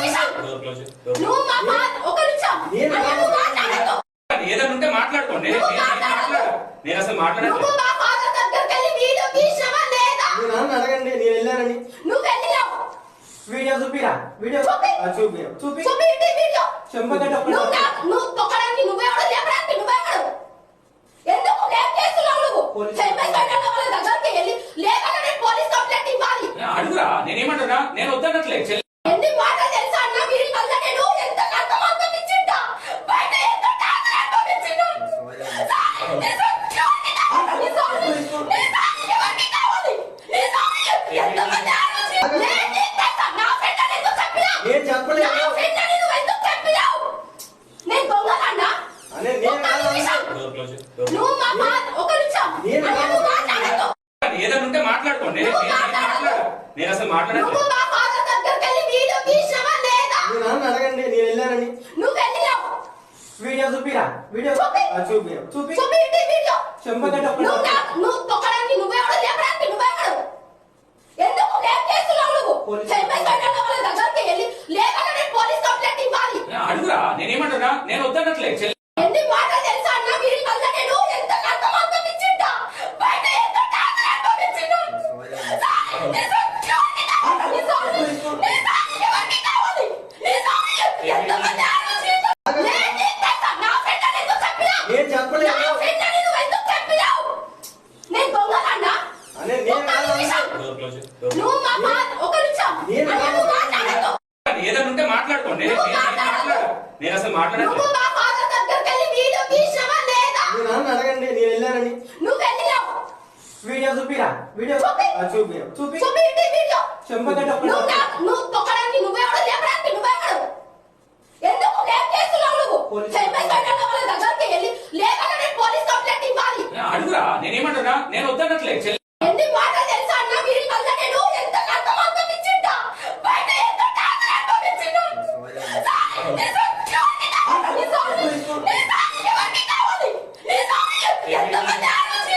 నిమిషం. నువ్వు మా ఫాదర్ ఒక నిమిషం. నువ్వు మాట్లాడొద్దు. ఏదైనా ఉంటే మాట్లాడుకోండి. నేను అసలు మాట్లాడను. నువ్వు మా ఫాదర్ దగ్గరికి వెళ్ళి వీడియో తీసినవా లేదా? నన్ను అడగండి, నేను వెళ్ళానని. నువ్వు వెళ్ళినావు. వీడియో చూపిరా, వీడియో చూపి వీడియో చెంపగడ్డ నువ్వు తొక్కడానికి నువ్వెవడు, లేపడానికి నువ్వెవడు? ఎందుకు లేట్ చేస్తున్నావు నువ్వు? చెంపగడ్డ వాళ్ళ దగ్గరికి వెళ్ళి లేకపోతే పోలీస్ కంప్లైంట్ ఇవ్వాలి. అడుగురా, నేనేమంటున్నా, నేను వద్దనట్లే. ఎన్ని మాటలు తెలుసా అన్న? వీరి వల్ల నేను ఎంత కష్టం ఇచ్చింటా, బయట ఎంత టార్చర్ అనుభవించినా. నేను చెప్పలేదు. నేను దొంగలన్నా? నువ్వు మా ఫాదర్ ఒక నిమిషం. నువ్వు మాట్లాడొద్దు. ఏదైనా ఉంటే మాట్లాడుకోండి. నేను అసలు మాట్లాడను. నువ్వు మా ఫాదర్ దగ్గరికి వెళ్ళి వీడియో తీసినవా లేదా? నన్ను అడగండి, నేను వెళ్ళానని. నువ్వు వెళ్ళినావు. వీడియో చూపిరా, వీడియో చూపి వీడియో చెంపగడ్డ నువ్వు తొక్కడానికి నువ్వెవడు, లేపడానికి నువ్వెవడు? ఎందుకు లేట్ చేస్తున్నావు నువ్వు? చెంపగడ్డ వాళ్ళ దగ్గరికి వెళ్ళి లేకపోతే పోలీస్ కంప్లైంట్ ఇవ్వాలి. అడుగురా, నేనేమంటున్నా, నేను వద్దనట్లే. ఎన్ని మాటలు తెలుసా అన్న? వీరి వల్ల నేను ఎంత కష్టం ఇచ్చింటా, బయట ఎంత టార్చర్ అనుభవించినా. నేను చెప్పలేదు. నేను దొంగలన్నా? నువ్వు మా ఫాదర్ ఒక నిమిషం. నువ్వు మాట్లాడొద్దు. ఏదైనా ఉంటే మాట్లాడుకోండి. నేను అసలు మాట్లాడను. నువ్వు మా ఫాదర్ దగ్గరికి వెళ్ళి వీడియో తీసినవా లేదా? నన్ను అడగండి, నేను వెళ్ళానని. నువ్వు వెళ్ళినావు. వీడియో చూపిరా, వీడియో చూపి వీడియో చెంపగడ్డ నువ్వు తొక్కడానికి నువ్వెవడు, లేపడానికి నువ్వెవడు? ఎందుకు లేట్ చేస్తున్నావు నువ్వు? చెంపగడ్డ వాళ్ళ దగ్గరికి వెళ్ళి లేకపోతే పోలీస్ కంప్లైంట్ ఇవ్వాలి. అడుగురా, నేనేమంటున్నా, నేను వద్దనట్లే.